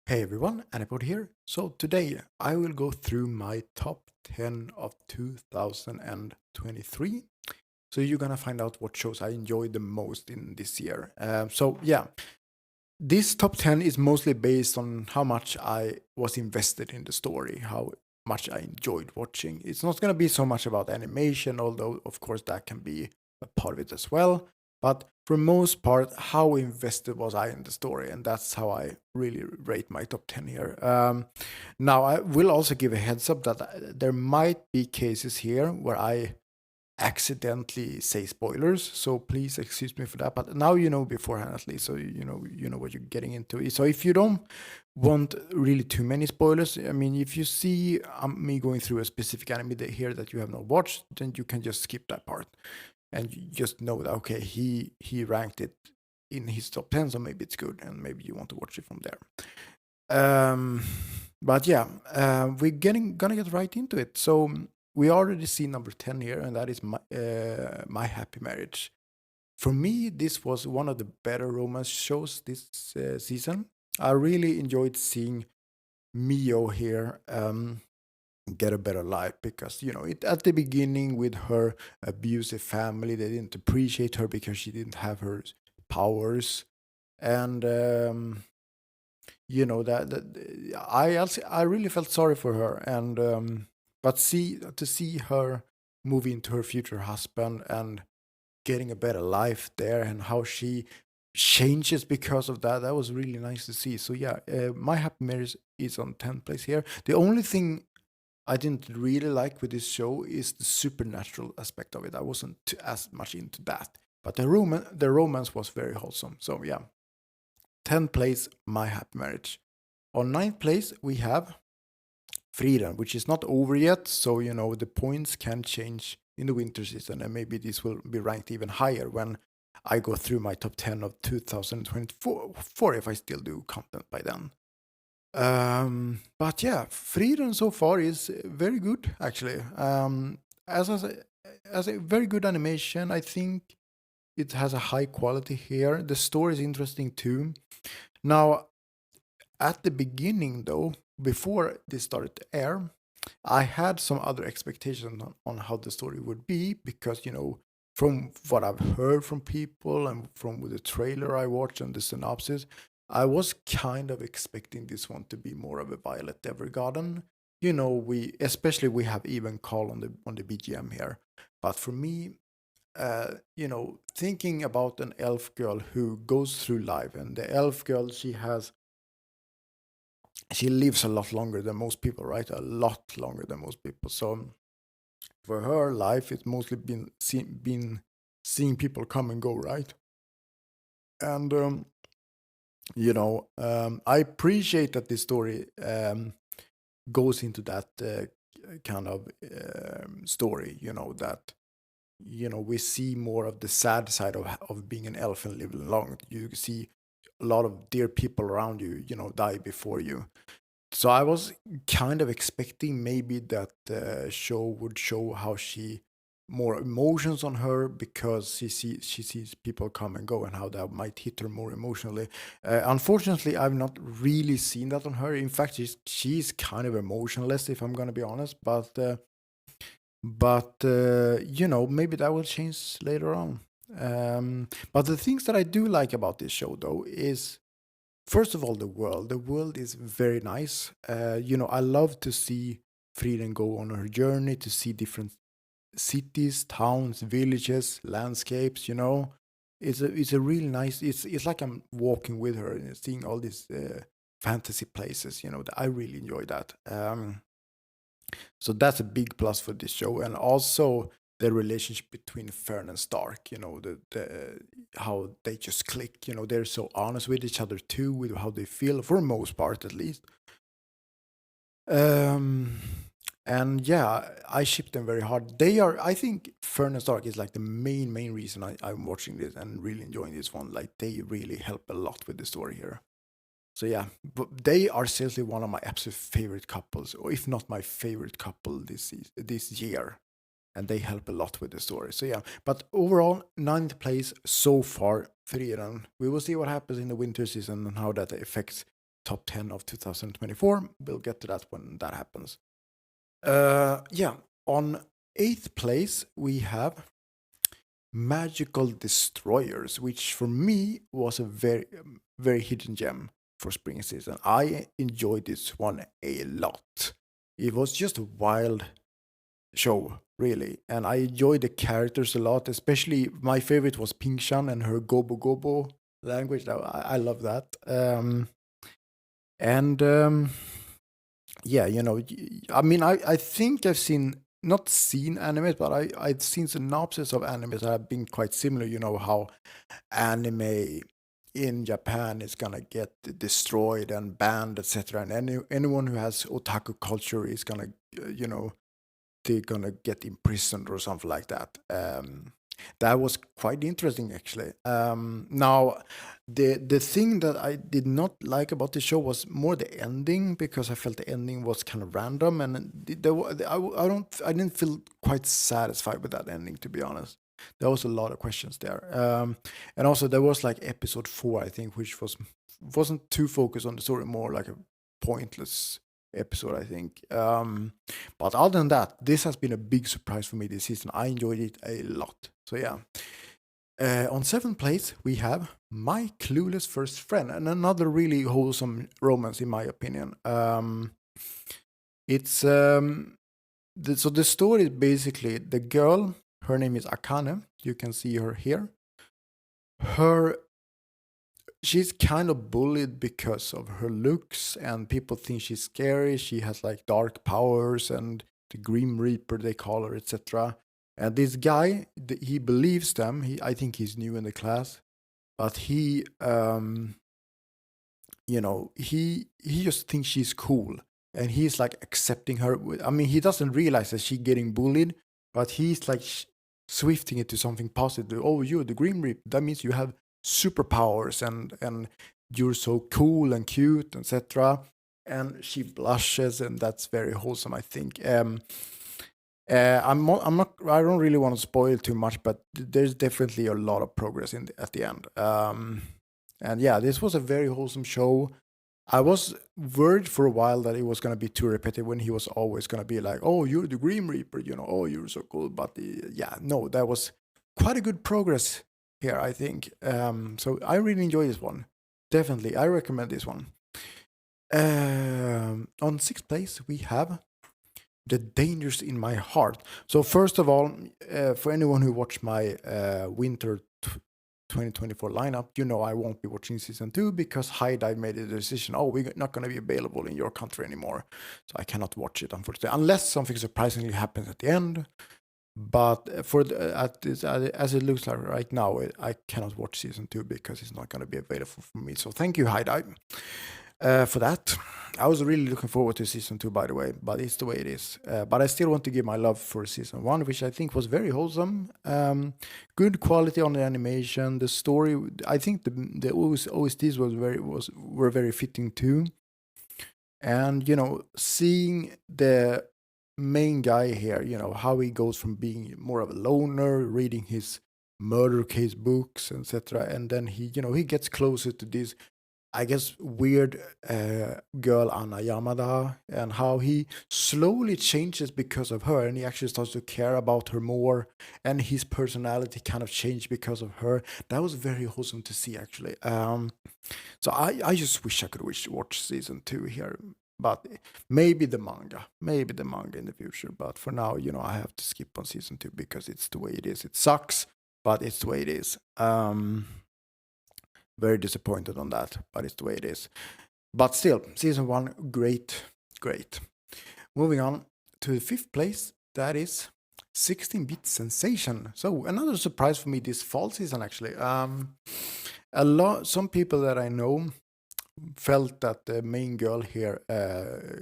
Hey everyone, Anipod here. So today I will go through my top 10 of 2023. So you're gonna find out what shows I enjoyed the most in this year. This top 10 is mostly based on how much I was invested in the story, how much I enjoyed watching. It's not gonna be so much about animation, although of course that can be a part of it as well. But for most part, how invested was I in the story, and that's how I really rate my top 10 here. Now, I will also give a heads up that there might be cases here where I accidentally say spoilers, so please excuse me for that. But now you know beforehand at least, so you know what you're getting into. So if you don't want really too many spoilers, I mean, if you see me going through a specific anime here that you have not watched, then you can just skip that part and you just know that okay, he ranked it in his top 10, so maybe it's good and maybe you want to watch it from there. But yeah, we're gonna get right into it. So we already see number 10 here, and that is my happy marriage. For me, this was one of the better romance shows this season. I really enjoyed seeing Mio here get a better life because at the beginning with her abusive family, they didn't appreciate her because she didn't have her powers, and I really felt sorry for her, and but to see her move into her future husband and getting a better life there, and how she changes because of that was really nice to see. So yeah, my happy marriage is on 10th place here. The only thing I didn't really like with this show is the supernatural aspect of it. I wasn't as much into that, but the romance was very wholesome. So yeah, 10th place, my happy marriage. On 9th place, we have Frieren, which is not over yet. So the points can change in the winter season, and maybe this will be ranked even higher when I go through my top 10 of 2024 if I still do content by then. But yeah, Frieren so far is very good actually. As a very good animation, I think it has a high quality here. The story is interesting too. Now, at the beginning though, before this started to air, I had some other expectations on how the story would be because from what I've heard from people and from the trailer I watched and the synopsis, I was kind of expecting this one to be more of a Violet Evergarden. We have even call on the BGM here, but for me, thinking about an elf girl who goes through life, and the elf girl she lives a lot longer than most people, right? A lot longer than most people. So for her life, it's mostly been seeing people come and go, right? And I appreciate that this story goes into that kind of story. That we see more of the sad side of being an elf and living long. You see a lot of dear people around you, die before you. So I was kind of expecting maybe that the show would show how she more emotions on her because she sees people come and go and how that might hit her more emotionally. Unfortunately, I've not really seen that on her. In fact, she's kind of emotionless if I'm gonna be honest. But maybe that will change later on. But the things that I do like about this show though is first of all, the world. The world is very nice. I love to see Frieden go on her journey to see different cities, towns, villages, landscapes. It's a really nice. It's like I'm walking with her and seeing all these fantasy places. I really enjoy that. So that's a big plus for this show, and also the relationship between Fern and Stark. The how they just click. They're so honest with each other too, with how they feel for the most part, at least. Um, and yeah, I ship them very hard. They are, I think, Fern and Stark is like the main reason I'm watching this and really enjoying this one. Like they really help a lot with the story here. So yeah, but they are seriously one of my absolute favorite couples, or if not my favorite couple this year, and they help a lot with the story. So yeah, but overall, ninth place so far, Frieren. We will see what happens in the winter season and how that affects top 10 of 2024. We'll get to that when that happens. On 8th place, we have Magical Destroyers, which for me was a very, very hidden gem for spring season. I enjoyed this one a lot. It was just a wild show, really, and I enjoyed the characters a lot. Especially, my favorite was Pink-chan and her Gobo Gobo language. I love that. I think I've not seen animes, but I've seen synopsis of animes that have been quite similar. You know how anime in Japan is gonna get destroyed and banned, etc. And anyone who has otaku culture is gonna, they're gonna get imprisoned or something like that. That was quite interesting, actually. Now, the thing that I did not like about the show was more the ending, because I felt the ending was kind of random, and I didn't feel quite satisfied with that ending, to be honest. There was a lot of questions there, and also there was like episode 4, I think, which wasn't too focused on the story, more like a pointless episode, I think. But other than that, this has been a big surprise for me this season. I enjoyed it a lot. So yeah. On 7th place, we have My Clueless First Friend, and another really wholesome romance, in my opinion. So the story is basically the girl. Her name is Akane. You can see her here. She's kind of bullied because of her looks, and people think she's scary. She has like dark powers and the Grim Reaper, they call her, etc. And this guy, he believes them. I think he's new in the class, but he just thinks she's cool, and he's like accepting her. He doesn't realize that she's getting bullied, but he's like swifting it to something positive. Oh, you're the Grim Reaper. That means you have superpowers, and you're so cool and cute, etc. And she blushes, and that's very wholesome, I think. I don't really want to spoil too much, but there's definitely a lot of progress at the end. And yeah, this was a very wholesome show. I was worried for a while that it was going to be too repetitive, when he was always going to be like, oh, you're the Grim Reaper, oh, you're so cool. But no, that was quite a good progress here, I think. So I really enjoy this one. Definitely, I recommend this one. On 6th place, we have The Dangers in My Heart. So first of all, for anyone who watched my winter 2024 lineup, I won't be watching season 2 because High Dive made a decision. Oh, we're not going to be available in your country anymore, so I cannot watch it, unfortunately, unless something surprisingly happens at the end. But as it looks like right now, I cannot watch season 2 because it's not going to be available for me. So thank you, High Dive, for that. I was really looking forward to season 2, by the way, but it's the way it is. But I still want to give my love for season 1, which I think was very wholesome. Good quality on the animation, the story. I think the OSTs were very fitting too. And seeing the main guy here, how he goes from being more of a loner, reading his murder case books, etc., and then he gets closer to this, I guess, weird girl Anna Yamada, and how he slowly changes because of her, and he actually starts to care about her more, and his personality kind of changed because of her. That was very wholesome to see, actually. So I just wish I could watch season 2 here, but maybe the manga in the future. But for now, I have to skip on season 2 because it's the way it is. It sucks, but it's the way it is. Very disappointed on that, but it's the way it is. But still, season 1, great. Moving on to the 5th place, that is 16-bit Sensation. So another surprise for me this fall season, actually. Some people that I know felt that the main girl here,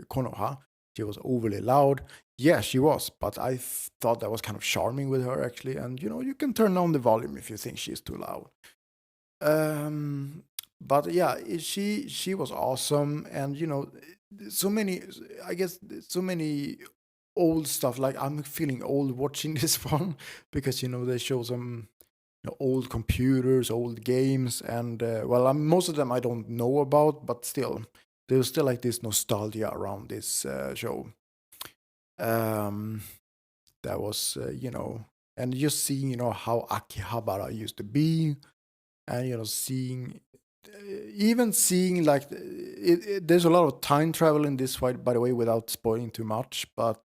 Konoha, she was overly loud. Yeah, she was, but I thought that was kind of charming with her, actually. And you can turn down the volume if you think she's too loud. But yeah, she was awesome, and so many old stuff. Like, I'm feeling old watching this one because they show some old computers, old games, and most of them I don't know about, but still, there was still like this nostalgia around this show. Um, that was and just seeing how Akihabara used to be, and seeing even seeing like there's a lot of time travel in this fight, by the way, without spoiling too much, but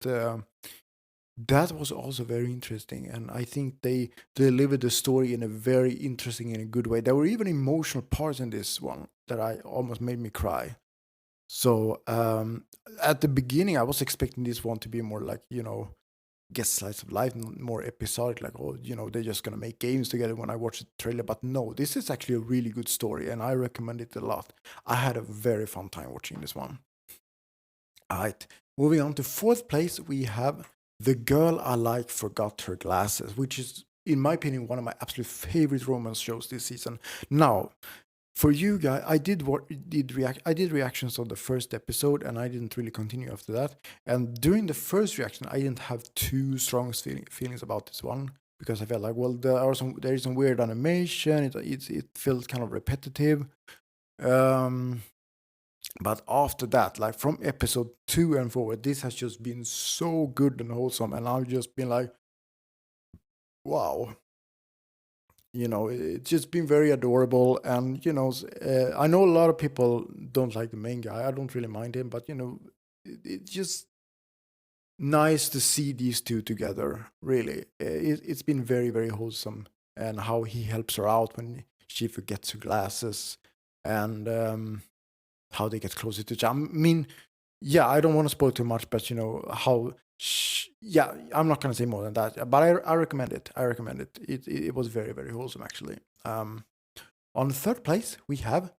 that was also very interesting, and I think they delivered the story in a very interesting and a good way. There were even emotional parts in this one that I almost made me cry. So at the beginning, I was expecting this one to be more like get slice of life, more episodic, like they're just gonna make games together. When I watched the trailer, but no, this is actually a really good story, and I recommend it a lot. I had a very fun time watching this one. All right, moving on to fourth place, we have The Girl I Like Forgot Her Glasses, which is, in my opinion, one of my absolute favorite romance shows this season. Now, for you guys, I did reactions on the first episode, and I didn't really continue after that. And during the first reaction, I didn't have too strong feelings about this one, because I felt like, well, there is some weird animation. It feels kind of repetitive. But after that, like from episode 2 and forward, this has just been so good and wholesome, and I've just been like, wow. It's just been very adorable, and I know a lot of people don't like the main guy. I don't really mind him, but it's just nice to see these two together. Really, it's been very, very wholesome, and how he helps her out when she forgets her glasses, and how they get closer to each other. I mean, yeah, I don't want to spoil too much, but how. Yeah, I'm not gonna say more than that, but I recommend it. I recommend it. It was very, very wholesome, actually. On third place, we have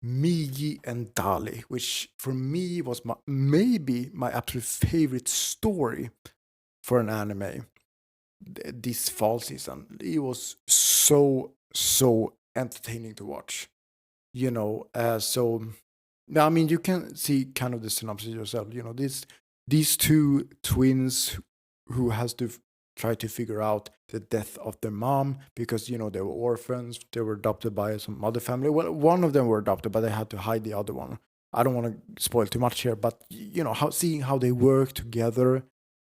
Migi and Dali, which for me was maybe my absolute favorite story for an anime this fall season. It was so entertaining to watch. So I mean, you can see kind of the synopsis yourself. These two twins who has to try to figure out the death of their mom, because they were orphans. They were adopted by some other family. Well, one of them were adopted, but they had to hide the other one. I don't want to spoil too much here, but seeing how they work together,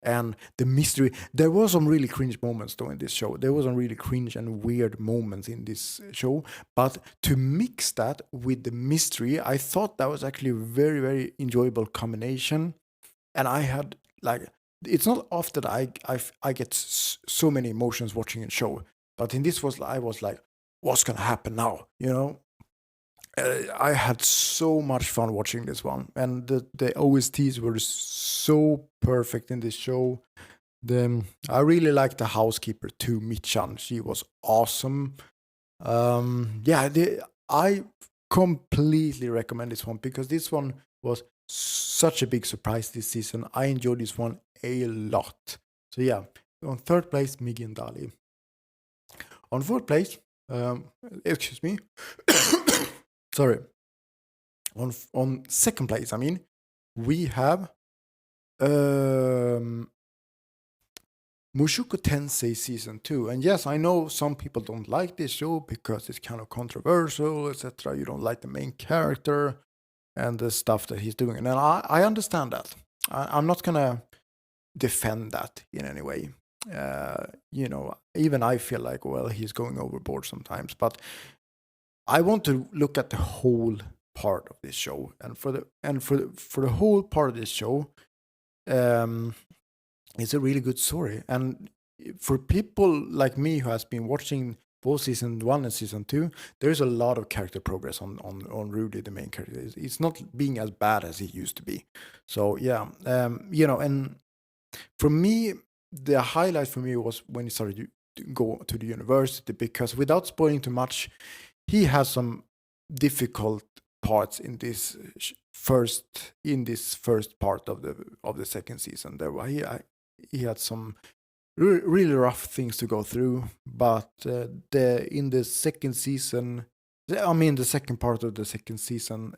and the mystery. There were some really cringe moments though in this show. There was some really cringe and weird moments in this show. But to mix that with the mystery, I thought that was actually a very, very enjoyable combination. And I had like, it's not often I get so many emotions watching a show, but in this I was like, what's gonna happen now? I had so much fun watching this one, and the OSTs were so perfect in this show. I really liked the housekeeper too, Michan. She was awesome. I completely recommend this one, because this one was such a big surprise this season. I enjoyed this one a lot. So yeah, on third place, Migi and Dali. On fourth place, excuse me. Sorry. On second place, I mean, we have Mushoku Tensei season 2. And yes, I know some people don't like this show because it's kind of controversial, etc. You don't like the main character and the stuff that he's doing, and I understand that. I'm not gonna defend that in any way. Even I feel like, well, he's going overboard sometimes, but I want to look at the whole part of this show, and for the whole part of this show, it's a really good story. And for people like me who has been watching both season 1 and season 2, there's a lot of character progress on Rudy, the main character. It's not being as bad as he used to be. So yeah, and for me, the highlight for me was when he started to go to the university, because without spoiling too much, he has some difficult parts in this first part of the second season. There were he had some really rough things to go through, but in the second season, I mean the second part of the second season,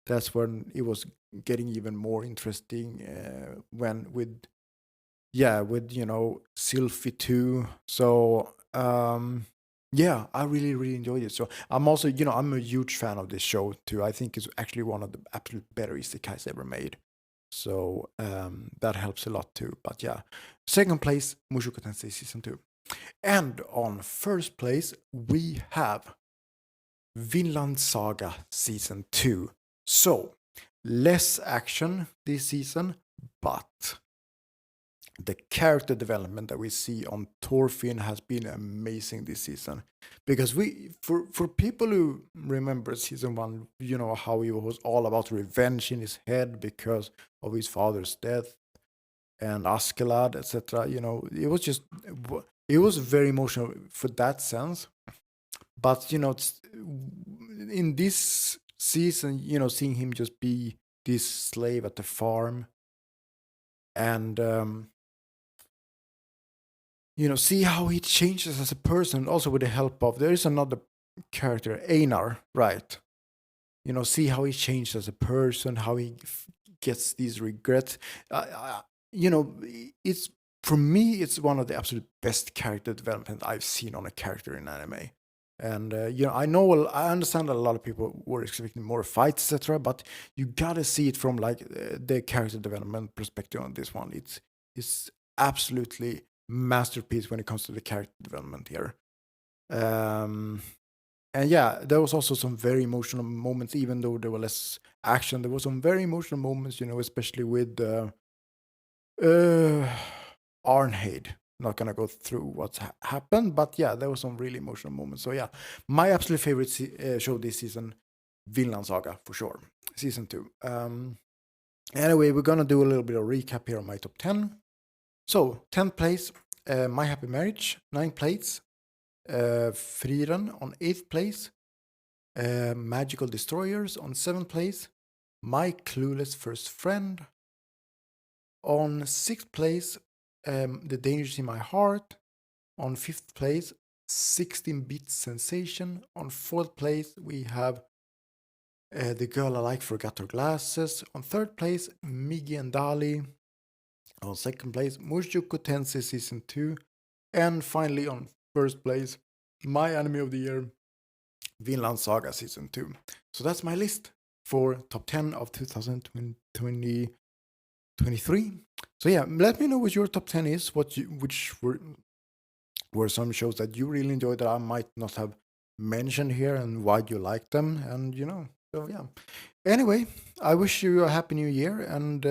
that's when it was getting even more interesting, when with Sylphie too. So Yeah, I really, really enjoyed it. So I'm also, I'm a huge fan of this show too. I think it's actually one of the absolute better isekais ever made. So that helps a lot too. But yeah, second place, Mushoku Tensei season 2. And on first place, we have Vinland Saga season 2. So less action this season, but the character development that we see on Thorfinn has been amazing this season. Because for people who remember season 1, you know how he was all about revenge in his head because of his father's death and Askeladd, etc. It was very emotional for that sense. But in this season, seeing him just be this slave at the farm and see how he changes as a person, also with the help of there is another character, Einar, right? See how he changed as a person, how he gets these regrets. It's for me, it's one of the absolute best character development I've seen on a character in anime. And I understand that a lot of people were expecting more fights, etc. But you gotta see it from like the character development perspective on this one. It's absolutely masterpiece when it comes to the character development here. And yeah, there was also some very emotional moments, even though there were less action. There was some very emotional moments, especially with Arnheid. Not gonna go through what's happened, but yeah, there was some really emotional moments. So yeah, my absolute favorite show this season, Vinland Saga for sure, season 2. Anyway, we're gonna do a little bit of recap here on my top 10. So 10th place, My Happy Marriage. 9th place, Frieren on 8th place. Magical Destroyers on 7th place. My Clueless First Friend. On 6th place, The Dangers in My Heart. On 5th place, 16-Bit Sensation. On 4th place, we have The Girl I Like Forgot Her Glasses. On 3rd place, Migi and Dali. On 2nd place, Mushoku Tensei Season 2. And finally, on 1st place, my anime of the year, Vinland Saga Season 2. So that's my list for top 10 of 2023. So yeah, let me know what your top 10 is, which were some shows that you really enjoyed that I might not have mentioned here and why you like them. And so yeah. Anyway, I wish you a happy new year, and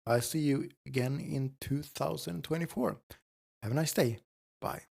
I see you again in 2024. Have a nice day. Bye.